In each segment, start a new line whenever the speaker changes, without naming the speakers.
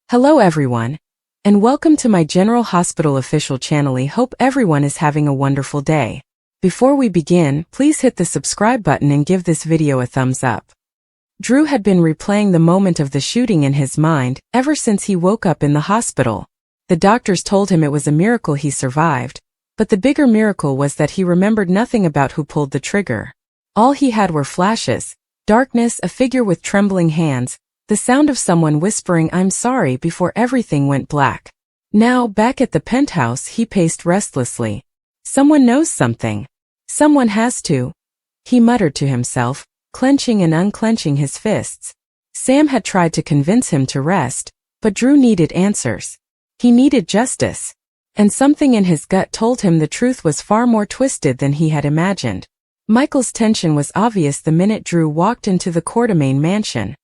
Hello everyone, and welcome to my General Hospital official channel. I hope everyone is having a wonderful day. Before we begin, please hit the subscribe button and give this video a thumbs up. Drew had been replaying the moment of the shooting in his mind ever since he woke up in the hospital. The doctors told him it was a miracle he survived, but the bigger miracle was that he remembered nothing about who pulled the trigger. All he had were flashes, darkness, a figure with trembling hands, the sound of someone whispering "I'm sorry" before everything went black. Now, back at the penthouse, he paced restlessly. Someone knows something. Someone has to, he muttered to himself, clenching and unclenching his fists. Sam had tried to convince him to rest, but Drew needed answers. He needed justice. And something in his gut told him the truth was far more twisted than he had imagined. Michael's tension was obvious the minute Drew walked into the Quartermain mansion.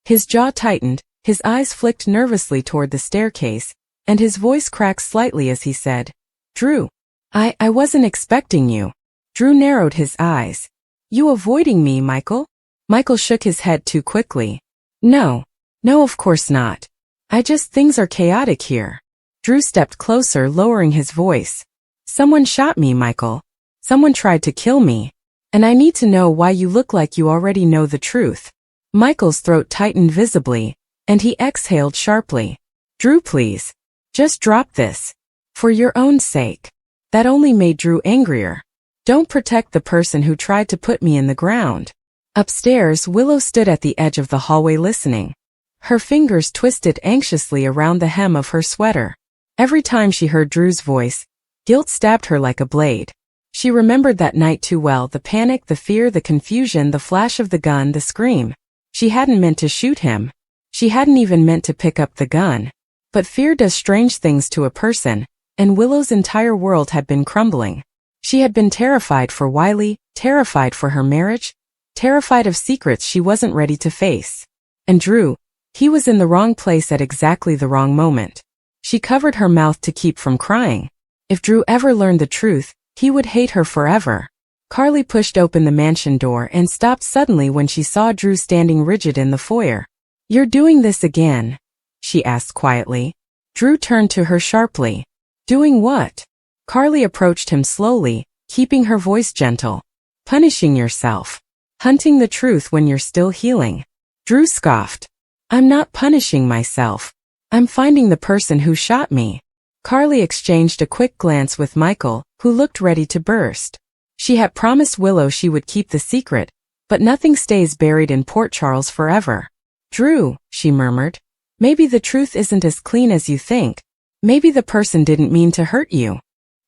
His jaw tightened, his eyes flicked nervously toward the staircase, and his voice cracked slightly as he said, "Drew, I wasn't expecting you." Drew narrowed his eyes. "You avoiding me, Michael?" Michael shook his head too quickly. No, of course not. Things are chaotic here." Drew stepped closer, lowering his voice. "Someone shot me, Michael. Someone tried to kill me. And I need to know why. You look like you already know the truth." Michael's throat tightened visibly, and he exhaled sharply. "Drew, please. Just drop this. For your own sake." That only made Drew angrier. "Don't protect the person who tried to put me in the ground." Upstairs, Willow stood at the edge of the hallway listening. Her fingers twisted anxiously around the hem of her sweater. Every time she heard Drew's voice, guilt stabbed her like a blade. She remembered that night too well, the panic, the fear, the confusion, the flash of the gun, the scream. She hadn't meant to shoot him. She hadn't even meant to pick up the gun. But fear does strange things to a person, and Willow's entire world had been crumbling. She had been terrified for Wiley, terrified for her marriage, terrified of secrets she wasn't ready to face. And Drew, he was in the wrong place at exactly the wrong moment. She covered her mouth to keep from crying. If Drew ever learned the truth, he would hate her forever. Carly pushed open the mansion door and stopped suddenly when she saw Drew standing rigid in the foyer. "You're doing this again?" she asked quietly. Drew turned to her sharply. "Doing what?" Carly approached him slowly, keeping her voice gentle. "Punishing yourself. Hunting the truth when you're still healing." Drew scoffed. "I'm not punishing myself. I'm finding the person who shot me." Carly exchanged a quick glance with Michael, who looked ready to burst. She had promised Willow she would keep the secret, but nothing stays buried in Port Charles forever. "Drew," she murmured, "maybe the truth isn't as clean as you think. Maybe the person didn't mean to hurt you."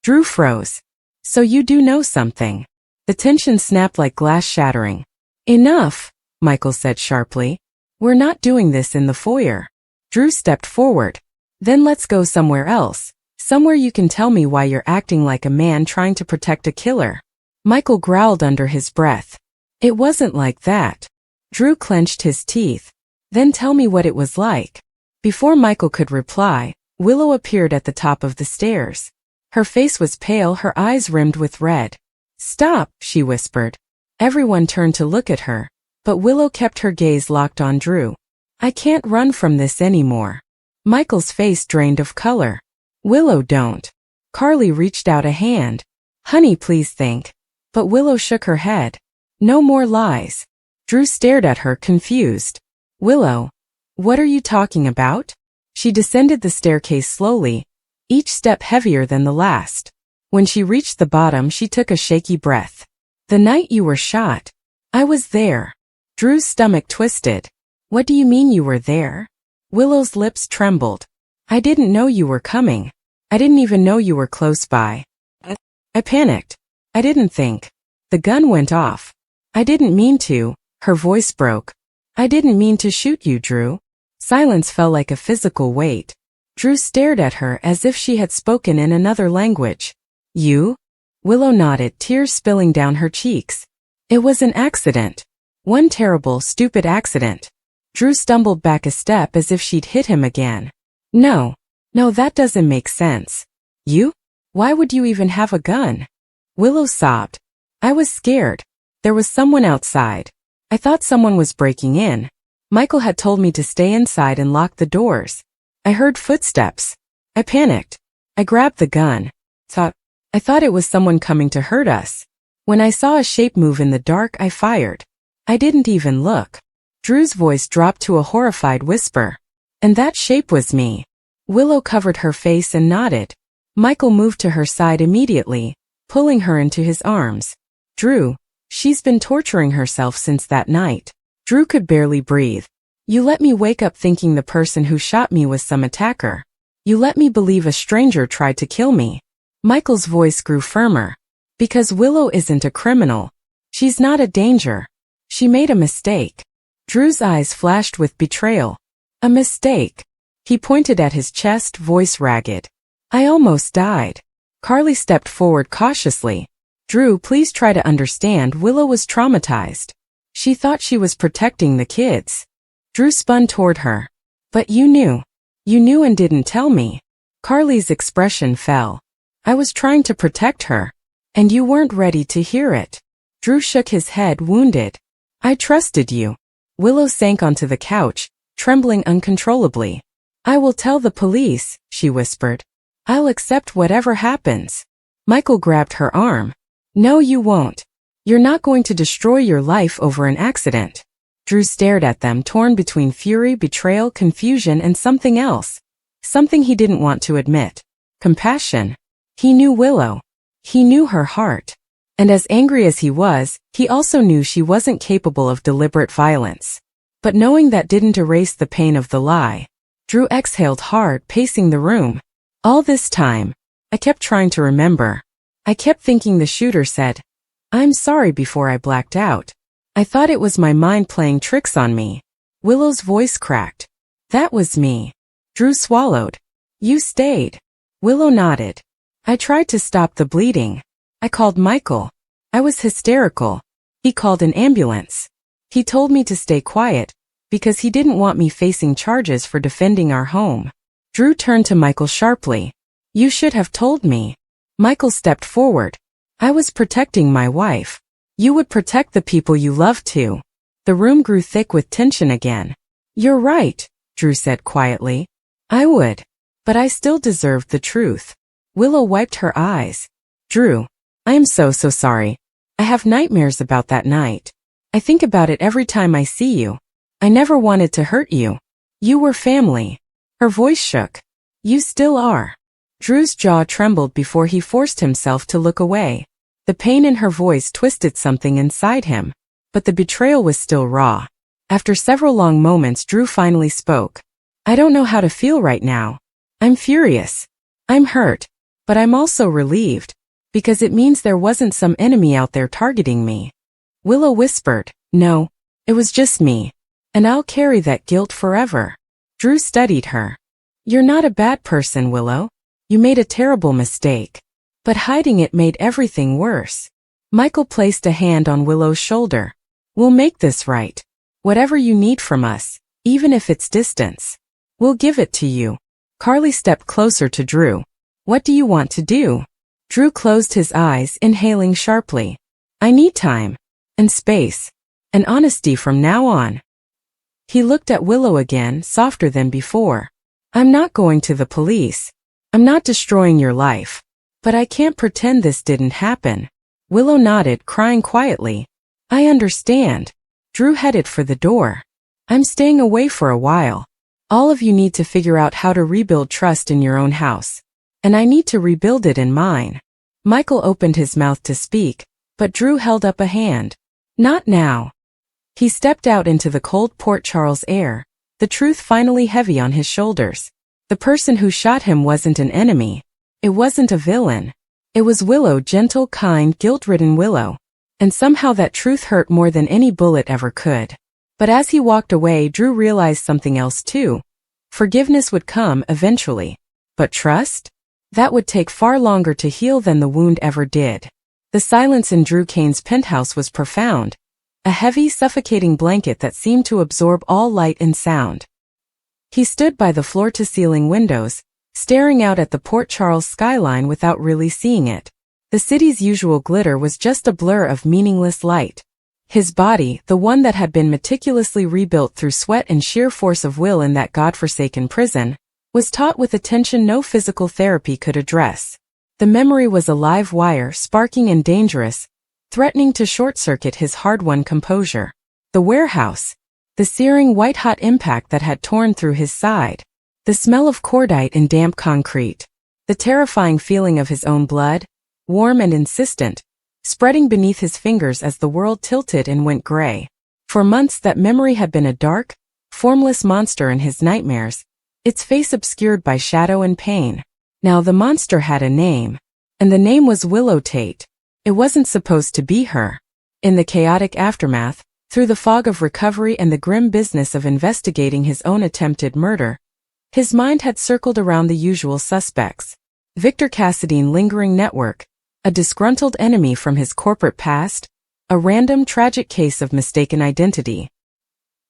Drew froze. "So you do know something?" The tension snapped like glass shattering. "Enough," Michael said sharply. "We're not doing this in the foyer." Drew stepped forward. "Then let's go somewhere else. Somewhere you can tell me why you're acting like a man trying to protect a killer." Michael growled under his breath. "It wasn't like that." Drew clenched his teeth. "Then tell me what it was like." Before Michael could reply, Willow appeared at the top of the stairs. Her face was pale, her eyes rimmed with red. "Stop," she whispered. Everyone turned to look at her, but Willow kept her gaze locked on Drew. "I can't run from this anymore." Michael's face drained of color. "Willow, don't." Carly reached out a hand. "Honey, please think." But Willow shook her head. "No more lies." Drew stared at her, confused. "Willow, what are you talking about?" She descended the staircase slowly, each step heavier than the last. When she reached the bottom, she took a shaky breath. "The night you were shot, I was there." Drew's stomach twisted. "What do you mean you were there?" Willow's lips trembled. "I didn't know you were coming. I didn't even know you were close by. I panicked. I didn't think. The gun went off. I didn't mean to." Her voice broke. "I didn't mean to shoot you, Drew." Silence fell like a physical weight. Drew stared at her as if she had spoken in another language. "You?" Willow nodded, tears spilling down her cheeks. "It was an accident. One terrible, stupid accident." Drew stumbled back a step as if she'd hit him again. No, that doesn't make sense. "You? Why would you even have a gun?" Willow sobbed. "I was scared. There was someone outside. I thought someone was breaking in. Michael had told me to stay inside and lock the doors. I heard footsteps. I panicked. I grabbed the gun. I thought it was someone coming to hurt us. When I saw a shape move in the dark, I fired. I didn't even look. Drew's voice dropped to a horrified whisper. And that shape was me. Willow covered her face and nodded. Michael moved to her side immediately, pulling her into his arms. Drew, she's been torturing herself since that night. Drew could barely breathe. You let me wake up thinking the person who shot me was some attacker. You let me believe a stranger tried to kill me. Michael's voice grew firmer. Because Willow isn't a criminal. She's not a danger. She made a mistake. Drew's eyes flashed with betrayal. A mistake. He pointed at his chest, voice ragged. I almost died. Carly stepped forward cautiously. Drew, please try to understand. Willow was traumatized. She thought she was protecting the kids. Drew spun toward her. But you knew. You knew and didn't tell me. Carly's expression fell. I was trying to protect her. And you weren't ready to hear it. Drew shook his head, wounded. I trusted you. Willow sank onto the couch, trembling uncontrollably. I will tell the police, she whispered. I'll accept whatever happens. Michael grabbed her arm. No, you won't. You're not going to destroy your life over an accident. Drew stared at them, torn between fury, betrayal, confusion, and something else. Something he didn't want to admit. Compassion. He knew Willow. He knew her heart. And as angry as he was, he also knew she wasn't capable of deliberate violence. But knowing that didn't erase the pain of the lie. Drew exhaled hard, pacing the room. All this time, I kept trying to remember. I kept thinking the shooter said, I'm sorry before I blacked out. I thought it was my mind playing tricks on me. Willow's voice cracked. That was me. Drew swallowed. You stayed. Willow nodded. I tried to stop the bleeding. I called Michael. I was hysterical. He called an ambulance. He told me to stay quiet, because he didn't want me facing charges for defending our home. Drew turned to Michael sharply. You should have told me. Michael stepped forward. I was protecting my wife. You would protect the people you love too. The room grew thick with tension again. You're right, Drew said quietly. I would. But I still deserved the truth. Willow wiped her eyes. Drew, I am so sorry. I have nightmares about that night. I think about it every time I see you. I never wanted to hurt you. You were family. Her voice shook. You still are. Drew's jaw trembled before he forced himself to look away. The pain in her voice twisted something inside him. But the betrayal was still raw. After several long moments, Drew finally spoke. I don't know how to feel right now. I'm furious. I'm hurt. But I'm also relieved. Because it means there wasn't some enemy out there targeting me. Willow whispered, No, it was just me. And I'll carry that guilt forever. Drew studied her. You're not a bad person, Willow. You made a terrible mistake. But hiding it made everything worse. Michael placed a hand on Willow's shoulder. We'll make this right. Whatever you need from us, even if it's distance. We'll give it to you. Carly stepped closer to Drew. What do you want to do? Drew closed his eyes, inhaling sharply. I need time. And space. And honesty from now on. He looked at Willow again, softer than before. I'm not going to the police. I'm not destroying your life. But I can't pretend this didn't happen. Willow nodded, crying quietly. I understand. Drew headed for the door. I'm staying away for a while. All of you need to figure out how to rebuild trust in your own house. And I need to rebuild it in mine. Michael opened his mouth to speak, but Drew held up a hand. Not now. He stepped out into the cold Port Charles air, the truth finally heavy on his shoulders. The person who shot him wasn't an enemy. It wasn't a villain. It was Willow, gentle, kind, guilt-ridden Willow. And somehow that truth hurt more than any bullet ever could. But as he walked away, Drew realized something else too. Forgiveness would come eventually. But trust? That would take far longer to heal than the wound ever did. The silence in Drew Kane's penthouse was profound. A heavy, suffocating blanket that seemed to absorb all light and sound. He stood by the floor-to-ceiling windows, staring out at the Port Charles skyline without really seeing it. The city's usual glitter was just a blur of meaningless light. His body, the one that had been meticulously rebuilt through sweat and sheer force of will in that godforsaken prison, was taut with a tension no physical therapy could address. The memory was a live wire, sparking and dangerous, threatening to short-circuit his hard-won composure. The warehouse. The searing white-hot impact that had torn through his side. The smell of cordite and damp concrete. The terrifying feeling of his own blood, warm and insistent, spreading beneath his fingers as the world tilted and went gray. For months that memory had been a dark, formless monster in his nightmares, its face obscured by shadow and pain. Now the monster had a name. And the name was Willow Tate. It wasn't supposed to be her. In the chaotic aftermath, through the fog of recovery and the grim business of investigating his own attempted murder, his mind had circled around the usual suspects. Victor Cassadine lingering network, a disgruntled enemy from his corporate past, a random tragic case of mistaken identity.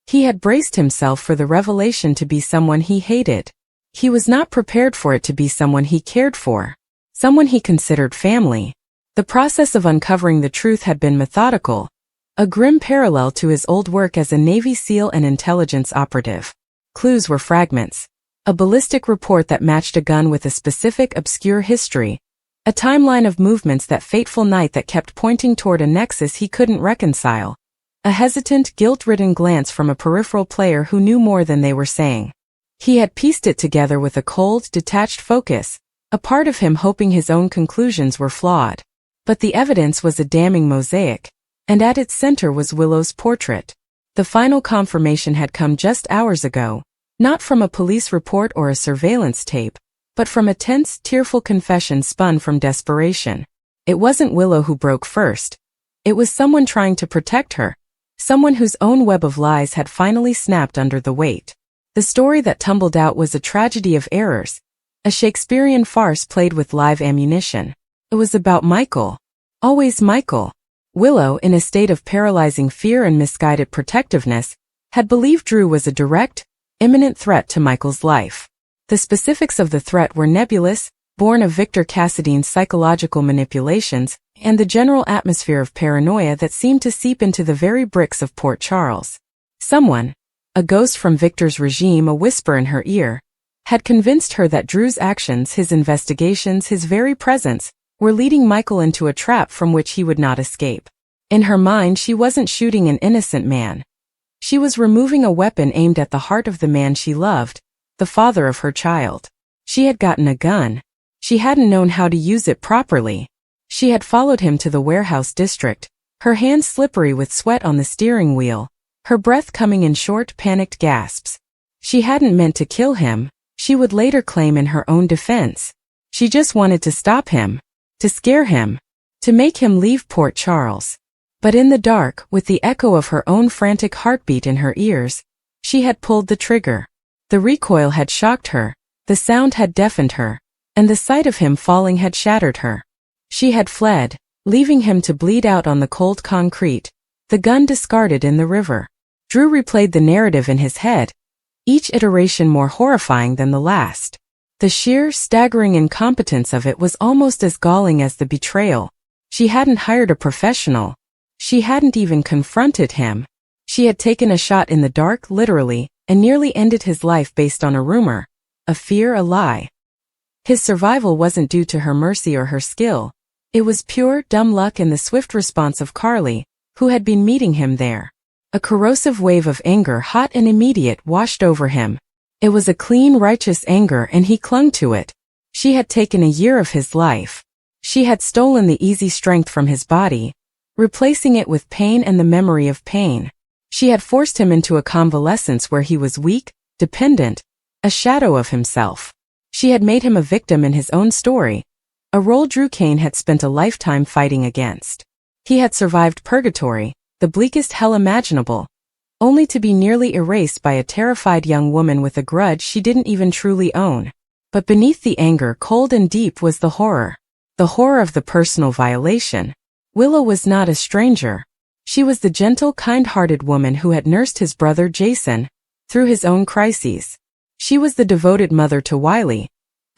He had braced himself for the revelation to be someone he hated. He was not prepared for it to be someone he cared for, someone he considered family. The process of uncovering the truth had been methodical, a grim parallel to his old work as a Navy SEAL and intelligence operative. Clues were fragments. A ballistic report that matched a gun with a specific obscure history. A timeline of movements that fateful night that kept pointing toward a nexus he couldn't reconcile. A hesitant, guilt-ridden glance from a peripheral player who knew more than they were saying. He had pieced it together with a cold, detached focus, a part of him hoping his own conclusions were flawed. But the evidence was a damning mosaic, and at its center was Willow's portrait. The final confirmation had come just hours ago, not from a police report or a surveillance tape, but from a tense, tearful confession spun from desperation. It wasn't Willow who broke first. It was someone trying to protect her, someone whose own web of lies had finally snapped under the weight. The story that tumbled out was a tragedy of errors, a Shakespearean farce played with live ammunition. It was about Michael. Always Michael. Willow, in a state of paralyzing fear and misguided protectiveness, had believed Drew was a direct, imminent threat to Michael's life. The specifics of the threat were nebulous, born of Victor Cassadine's psychological manipulations, and the general atmosphere of paranoia that seemed to seep into the very bricks of Port Charles. Someone, a ghost from Victor's regime, a whisper in her ear, had convinced her that Drew's actions, his investigations, his very presence, were leading Michael into a trap from which he would not escape. In her mind, she wasn't shooting an innocent man. She was removing a weapon aimed at the heart of the man she loved, the father of her child. She had gotten a gun. She hadn't known how to use it properly. She had followed him to the warehouse district, her hands slippery with sweat on the steering wheel, her breath coming in short, panicked gasps. She hadn't meant to kill him, she would later claim in her own defense. She just wanted to stop him. To scare him, to make him leave Port Charles. But in the dark, with the echo of her own frantic heartbeat in her ears, she had pulled the trigger. The recoil had shocked her, the sound had deafened her, and the sight of him falling had shattered her. She had fled, leaving him to bleed out on the cold concrete, the gun discarded in the river. Drew replayed the narrative in his head, each iteration more horrifying than the last. The sheer, staggering incompetence of it was almost as galling as the betrayal. She hadn't hired a professional. She hadn't even confronted him. She had taken a shot in the dark, literally, and nearly ended his life based on a rumor, a fear, a lie. His survival wasn't due to her mercy or her skill. It was pure, dumb luck and the swift response of Carly, who had been meeting him there. A corrosive wave of anger, hot and immediate, washed over him. It was a clean, righteous anger and he clung to it. She had taken a year of his life. She had stolen the easy strength from his body, replacing it with pain and the memory of pain. She had forced him into a convalescence where he was weak, dependent, a shadow of himself. She had made him a victim in his own story, a role Drew Kane had spent a lifetime fighting against. He had survived purgatory, the bleakest hell imaginable, only to be nearly erased by a terrified young woman with a grudge she didn't even truly own. But beneath the anger, cold and deep, was the horror of the personal violation. Willow was not a stranger. She was the gentle, kind-hearted woman who had nursed his brother Jason through his own crises. She was the devoted mother to Wiley,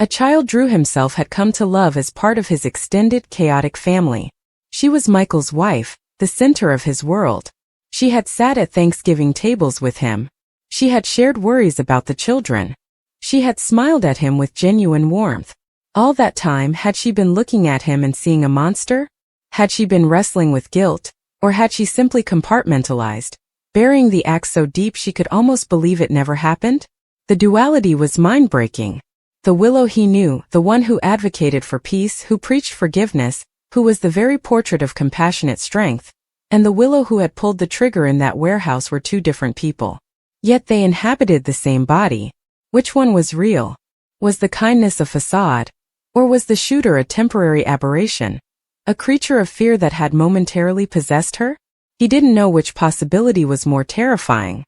a child Drew himself had come to love as part of his extended, chaotic family. She was Michael's wife, the center of his world. She had sat at Thanksgiving tables with him. She had shared worries about the children. She had smiled at him with genuine warmth. All that time, had she been looking at him and seeing a monster? Had she been wrestling with guilt, or had she simply compartmentalized, burying the axe so deep she could almost believe it never happened? The duality was mind-breaking. The Willow he knew, the one who advocated for peace, who preached forgiveness, who was the very portrait of compassionate strength, and the Willow who had pulled the trigger in that warehouse were two different people. Yet they inhabited the same body. Which one was real? Was the kindness a facade? Or was the shooter a temporary aberration? A creature of fear that had momentarily possessed her? He didn't know which possibility was more terrifying.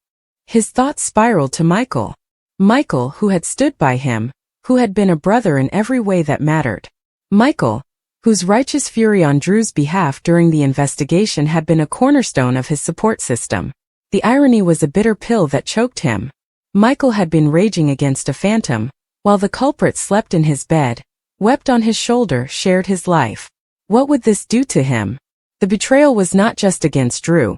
His thoughts spiraled to Michael. Michael, who had stood by him, who had been a brother in every way that mattered. Michael, whose righteous fury on Drew's behalf during the investigation had been a cornerstone of his support system. The irony was a bitter pill that choked him. Michael had been raging against a phantom, while the culprit slept in his bed, wept on his shoulder, shared his life. What would this do to him? The betrayal was not just against Drew.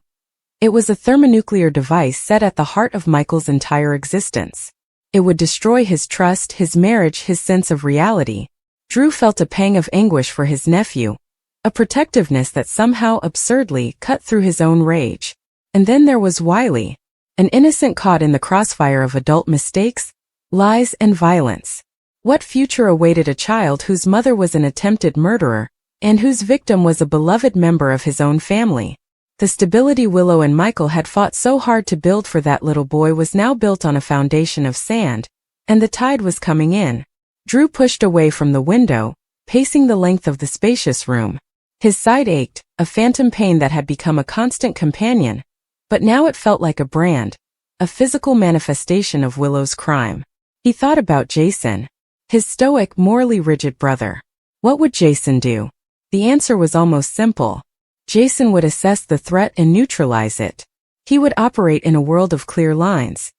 It was a thermonuclear device set at the heart of Michael's entire existence. It would destroy his trust, his marriage, his sense of reality. Drew felt a pang of anguish for his nephew, a protectiveness that somehow absurdly cut through his own rage. And then there was Wiley, an innocent caught in the crossfire of adult mistakes, lies, and violence. What future awaited a child whose mother was an attempted murderer, and whose victim was a beloved member of his own family? The stability Willow and Michael had fought so hard to build for that little boy was now built on a foundation of sand, and the tide was coming in. Drew pushed away from the window, pacing the length of the spacious room. His side ached, a phantom pain that had become a constant companion, but now it felt like a brand, a physical manifestation of Willow's crime. He thought about Jason, his stoic, morally rigid brother. What would Jason do? The answer was almost simple. Jason would assess the threat and neutralize it. He would operate in a world of clear lines.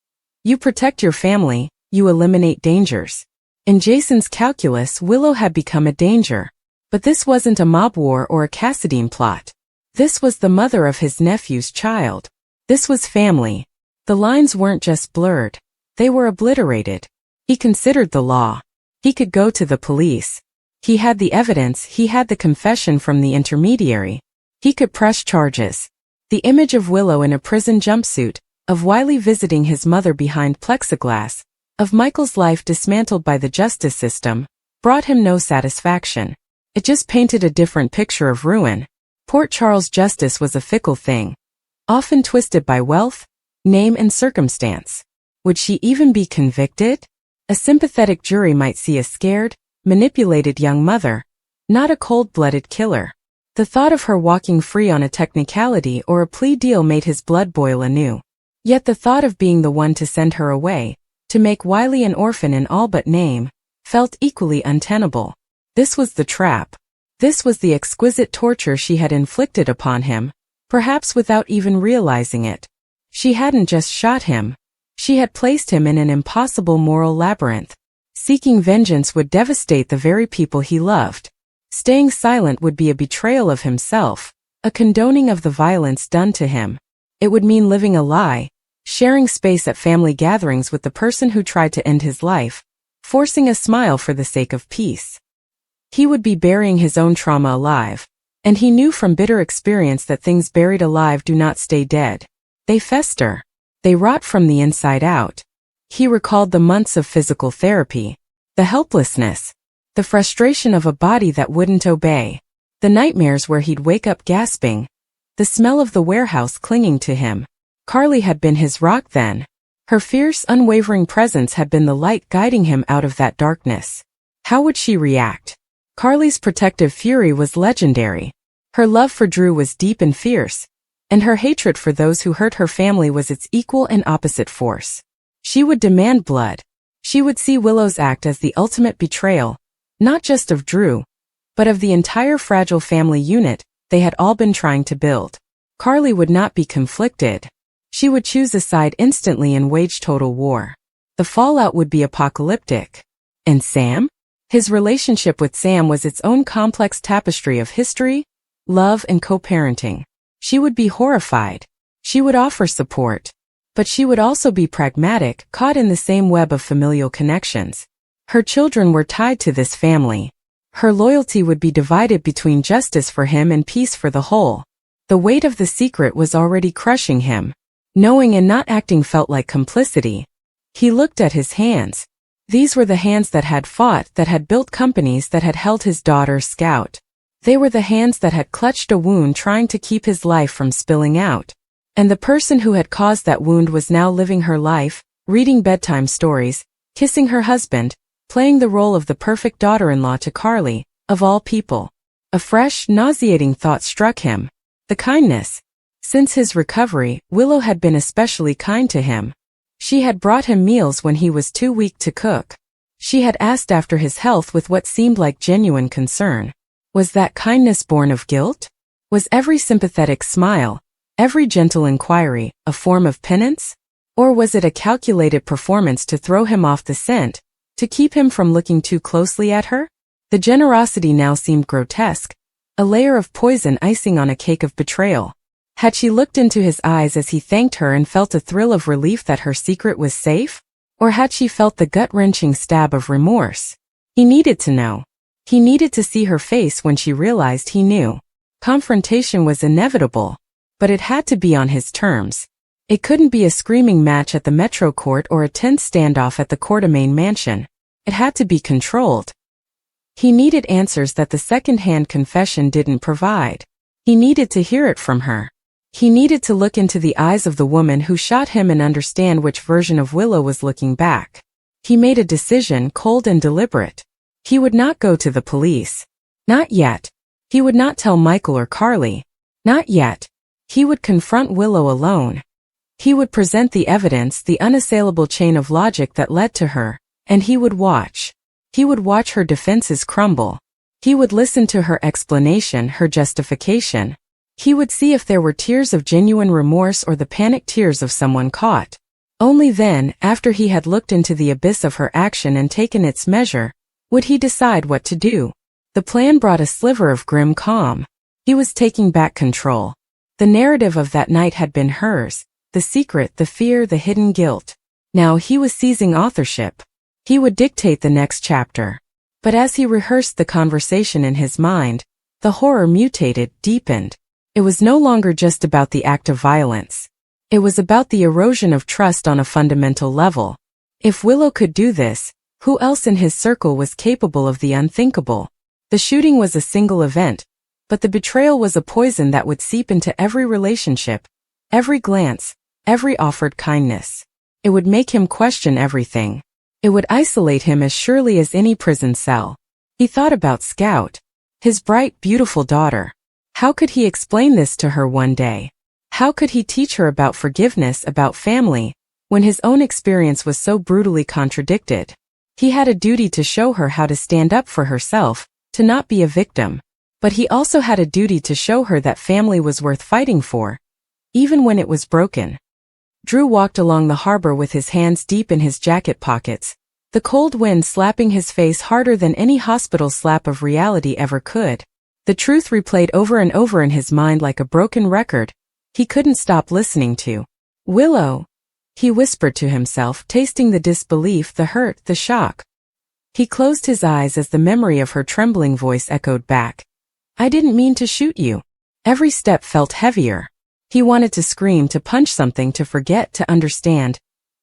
You protect your family, you eliminate dangers. In Jason's calculus, Willow had become a danger. But this wasn't a mob war or a Cassadine plot. This was the mother of his nephew's child. This was family. The lines weren't just blurred. They were obliterated. He considered the law. He could go to the police. He had the evidence, he had the confession from the intermediary. He could press charges. The image of Willow in a prison jumpsuit, of Wiley visiting his mother behind plexiglass, of Michael's life dismantled by the justice system, brought him no satisfaction. It just painted a different picture of ruin. Port Charles justice was a fickle thing, often twisted by wealth, name, and circumstance. Would she even be convicted? A sympathetic jury might see a scared, manipulated young mother, not a cold-blooded killer. The thought of her walking free on a technicality or a plea deal made his blood boil anew. Yet the thought of being the one to send her away, to make Wiley an orphan in all but name, felt equally untenable. This was the trap. This was the exquisite torture she had inflicted upon him, perhaps without even realizing it. She hadn't just shot him. She had placed him in an impossible moral labyrinth. Seeking vengeance would devastate the very people he loved. Staying silent would be a betrayal of himself, a condoning of the violence done to him. It would mean living a lie, sharing space at family gatherings with the person who tried to end his life, forcing a smile for the sake of peace. He would be burying his own trauma alive, and he knew from bitter experience that things buried alive do not stay dead. They fester. They rot from the inside out. He recalled the months of physical therapy, the helplessness, the frustration of a body that wouldn't obey, the nightmares where he'd wake up gasping, the smell of the warehouse clinging to him. Carly had been his rock then. Her fierce, unwavering presence had been the light guiding him out of that darkness. How would she react? Carly's protective fury was legendary. Her love for Drew was deep and fierce, and her hatred for those who hurt her family was its equal and opposite force. She would demand blood. She would see Willow's act as the ultimate betrayal, not just of Drew, but of the entire fragile family unit they had all been trying to build. Carly would not be conflicted. She would choose a side instantly and wage total war. The fallout would be apocalyptic. And Sam? His relationship with Sam was its own complex tapestry of history, love, and co-parenting. She would be horrified. She would offer support. But she would also be pragmatic, caught in the same web of familial connections. Her children were tied to this family. Her loyalty would be divided between justice for him and peace for the whole. The weight of the secret was already crushing him. Knowing and not acting felt like complicity. He looked at his hands. These were the hands that had fought, that had built companies, that had held his daughter Scout. They were the hands that had clutched a wound trying to keep his life from spilling out. And the person who had caused that wound was now living her life, reading bedtime stories, kissing her husband, playing the role of the perfect daughter-in-law to Carly, of all people. A fresh, nauseating thought struck him. The kindness. Since his recovery, Willow had been especially kind to him. She had brought him meals when he was too weak to cook. She had asked after his health with what seemed like genuine concern. Was that kindness born of guilt? Was every sympathetic smile, every gentle inquiry, a form of penance? Or was it a calculated performance to throw him off the scent, to keep him from looking too closely at her? The generosity now seemed grotesque, a layer of poison icing on a cake of betrayal. Had she looked into his eyes as he thanked her and felt a thrill of relief that her secret was safe? Or had she felt the gut-wrenching stab of remorse? He needed to know. He needed to see her face when she realized he knew. Confrontation was inevitable, but it had to be on his terms. It couldn't be a screaming match at the Metro Court or a tense standoff at the Quartermain mansion. It had to be controlled. He needed answers that the second-hand confession didn't provide. He needed to hear it from her. He needed to look into the eyes of the woman who shot him and understand which version of Willow was looking back. He made a decision, cold and deliberate. He would not go to the police. Not yet. He would not tell Michael or Carly. Not yet. He would confront Willow alone. He would present the evidence, the unassailable chain of logic that led to her, and he would watch. He would watch her defenses crumble. He would listen to her explanation, her justification. He would see if there were tears of genuine remorse or the panicked tears of someone caught. Only then, after he had looked into the abyss of her action and taken its measure, would he decide what to do. The plan brought a sliver of grim calm. He was taking back control. The narrative of that night had been hers, the secret, the fear, the hidden guilt. Now he was seizing authorship. He would dictate the next chapter. But as he rehearsed the conversation in his mind, the horror mutated, deepened. It was no longer just about the act of violence. It was about the erosion of trust on a fundamental level. If Willow could do this, who else in his circle was capable of the unthinkable? The shooting was a single event, but the betrayal was a poison that would seep into every relationship, every glance, every offered kindness. It would make him question everything. It would isolate him as surely as any prison cell. He thought about Scout, his bright, beautiful daughter. How could he explain this to her one day? How could he teach her about forgiveness, about family, when his own experience was so brutally contradicted? He had a duty to show her how to stand up for herself, to not be a victim. But he also had a duty to show her that family was worth fighting for, even when it was broken. Drew walked along the harbor with his hands deep in his jacket pockets, the cold wind slapping his face harder than any hospital slap of reality ever could. The truth replayed over and over in his mind like a broken record he couldn't stop listening to. Willow, he whispered to himself, tasting the disbelief, the hurt, the shock. He closed his eyes as the memory of her trembling voice echoed back. I didn't mean to shoot you. Every step felt heavier. He wanted to scream, to punch something, to forget, to understand.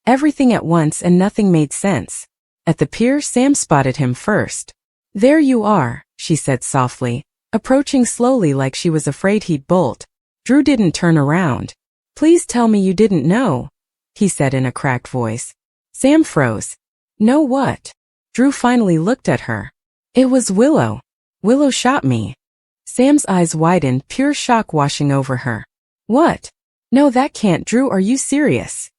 Everything at once, and nothing made sense. At the pier, Sam spotted him first. There you are, she said softly, approaching slowly like she was afraid he'd bolt. Drew didn't turn around. Please tell me you didn't know, he said in a cracked voice. Sam froze. Know what? Drew finally looked at her. It was Willow. Willow shot me. Sam's eyes widened, pure shock washing over her. What? No, that can't. Drew, are you serious?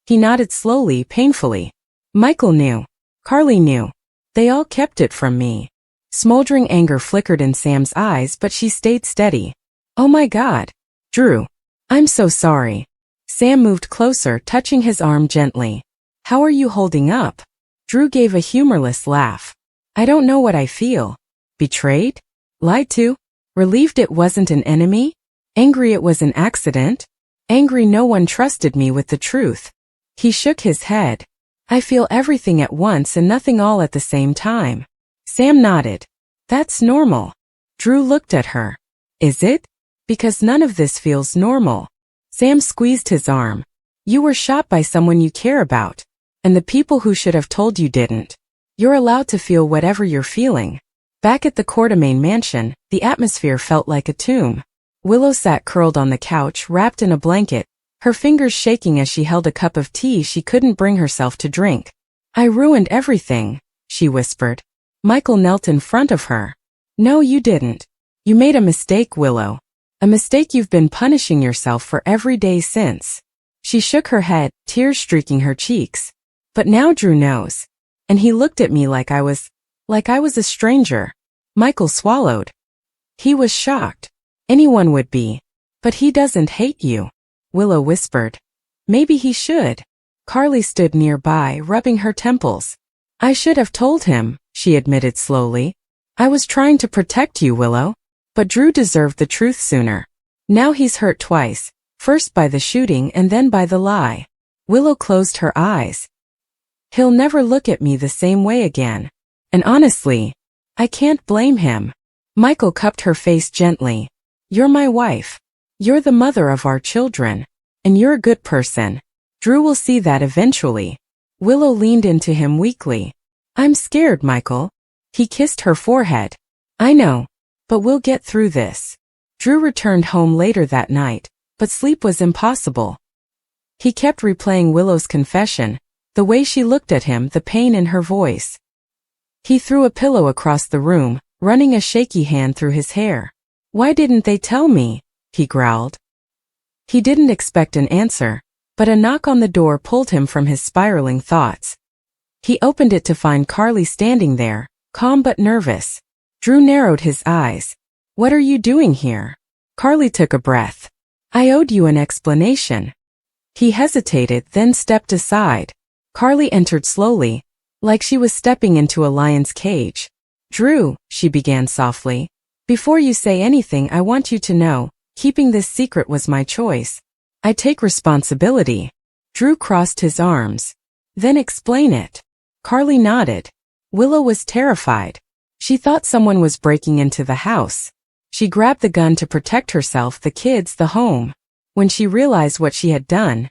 He nodded slowly, painfully. Michael knew. Carly knew. They all kept it from me. Smoldering anger flickered in Sam's eyes, but she stayed steady. Oh my God. Drew. I'm so sorry. Sam moved closer, touching his arm gently. How are you holding up? Drew gave a humorless laugh. I don't know what I feel. Betrayed? Lied to? Relieved it wasn't an enemy? Angry it was an accident? Angry no one trusted me with the truth. He shook his head. I feel everything at once and nothing all at the same time. Sam nodded. That's normal. Drew looked at her. Is it? Because none of this feels normal. Sam squeezed his arm. You were shot by someone you care about. And the people who should have told you didn't. You're allowed to feel whatever you're feeling. Back at the Quartermain mansion, the atmosphere felt like a tomb. Willow sat curled on the couch, wrapped in a blanket, her fingers shaking as she held a cup of tea she couldn't bring herself to drink. I ruined everything, she whispered. Michael knelt in front of her. No, you didn't. You made a mistake, Willow. A mistake you've been punishing yourself for every day since. She shook her head, tears streaking her cheeks. But now Drew knows. And he looked at me like I was a stranger. Michael swallowed. He was shocked. Anyone would be. But he doesn't hate you, Willow whispered. Maybe he should. Carly stood nearby, rubbing her temples. I should have told him, she admitted slowly. I was trying to protect you, Willow. But Drew deserved the truth sooner. Now he's hurt twice, first by the shooting and then by the lie. Willow closed her eyes. He'll never look at me the same way again. And honestly, I can't blame him. Michael cupped her face gently. You're my wife. You're the mother of our children. And you're a good person. Drew will see that eventually. Willow leaned into him weakly. I'm scared, Michael. He kissed her forehead. I know. But we'll get through this. Drew returned home later that night, but sleep was impossible. He kept replaying Willow's confession, the way she looked at him, the pain in her voice. He threw a pillow across the room, running a shaky hand through his hair. Why didn't they tell me? He growled. He didn't expect an answer, but a knock on the door pulled him from his spiraling thoughts. He opened it to find Carly standing there, calm but nervous. Drew narrowed his eyes. What are you doing here? Carly took a breath. I owed you an explanation. He hesitated, then stepped aside. Carly entered slowly, like she was stepping into a lion's cage. Drew, she began softly. Before you say anything, I want you to know, keeping this secret was my choice. I take responsibility. Drew crossed his arms. Then explain it. Carly nodded. Willow was terrified. She thought someone was breaking into the house. She grabbed the gun to protect herself, the kids, the home. When she realized what she had done,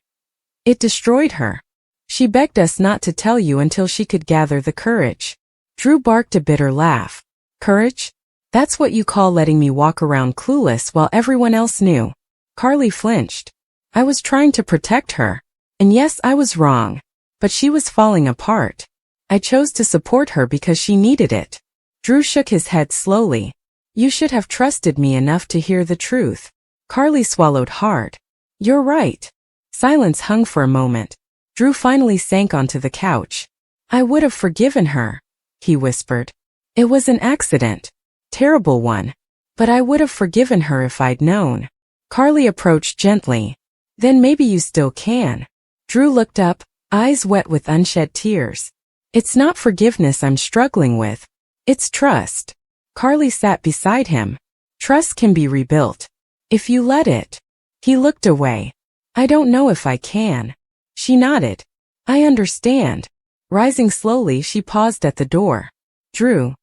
it destroyed her. She begged us not to tell you until she could gather the courage. Drew barked a bitter laugh. Courage? That's what you call letting me walk around clueless while everyone else knew. Carly flinched. I was trying to protect her. And yes, I was wrong. But she was falling apart. I chose to support her because she needed it. Drew shook his head slowly. You should have trusted me enough to hear the truth. Carly swallowed hard. You're right. Silence hung for a moment. Drew finally sank onto the couch. I would have forgiven her, he whispered. It was an accident. Terrible one. But I would have forgiven her if I'd known. Carly approached gently. Then maybe you still can. Drew looked up, eyes wet with unshed tears. It's not forgiveness I'm struggling with. It's trust. Carly sat beside him. Trust can be rebuilt. If you let it. He looked away. I don't know if I can. She nodded. I understand. Rising slowly, she paused at the door. Drew.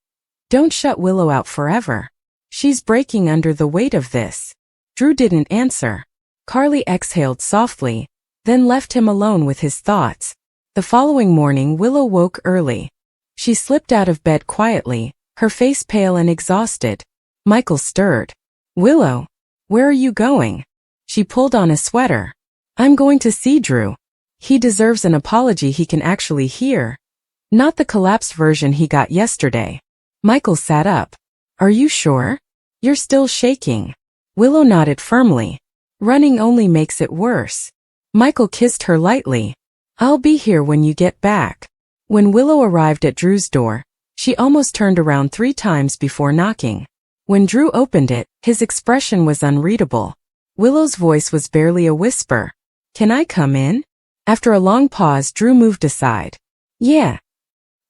Don't shut Willow out forever. She's breaking under the weight of this. Drew didn't answer. Carly exhaled softly, then left him alone with his thoughts. The following morning, Willow woke early. She slipped out of bed quietly, her face pale and exhausted. Michael stirred. Willow, where are you going? She pulled on a sweater. I'm going to see Drew. He deserves an apology he can actually hear. Not the collapsed version he got yesterday. Michael sat up. Are you sure? You're still shaking. Willow nodded firmly. Running only makes it worse. Michael kissed her lightly. I'll be here when you get back. When Willow arrived at Drew's door, she almost turned around 3 times before knocking. When Drew opened it, his expression was unreadable. Willow's voice was barely a whisper. Can I come in? After a long pause, Drew moved aside. Yeah.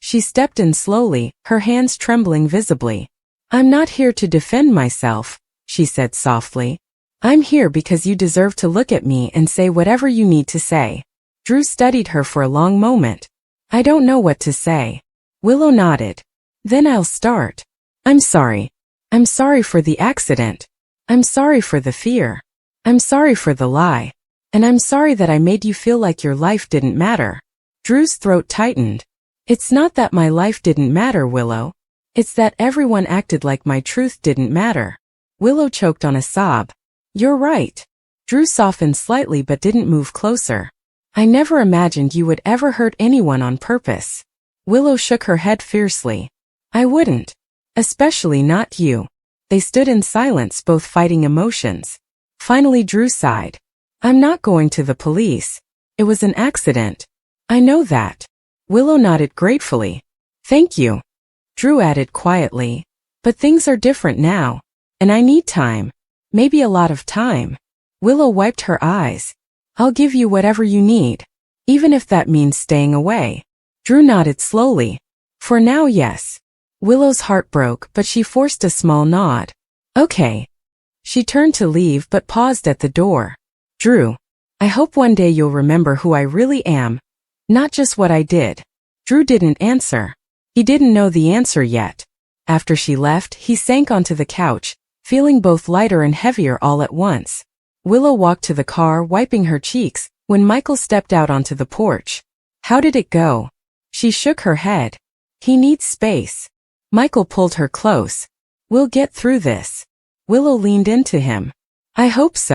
She stepped in slowly, her hands trembling visibly. I'm not here to defend myself, she said softly. I'm here because you deserve to look at me and say whatever you need to say. Drew studied her for a long moment. I don't know what to say. Willow nodded. Then I'll start. I'm sorry. I'm sorry for the accident. I'm sorry for the fear. I'm sorry for the lie. And I'm sorry that I made you feel like your life didn't matter. Drew's throat tightened. It's not that my life didn't matter, Willow. It's that everyone acted like my truth didn't matter. Willow choked on a sob. You're right. Drew softened slightly but didn't move closer. I never imagined you would ever hurt anyone on purpose. Willow shook her head fiercely. I wouldn't. Especially not you. They stood in silence, both fighting emotions. Finally Drew sighed. I'm not going to the police. It was an accident. I know that. Willow nodded gratefully. Thank you. Drew added quietly. But things are different now. And I need time. Maybe a lot of time. Willow wiped her eyes. I'll give you whatever you need. Even if that means staying away. Drew nodded slowly. For now, yes. Willow's heart broke, but she forced a small nod. Okay. She turned to leave but paused at the door. Drew. I hope one day you'll remember who I really am. Not just what I did. Drew didn't answer. He didn't know the answer yet. After she left, he sank onto the couch, feeling both lighter and heavier all at once. Willow walked to the car, wiping her cheeks, when Michael stepped out onto the porch. How did it go? She shook her head. He needs space. Michael pulled her close. We'll get through this. Willow leaned into him. I hope so.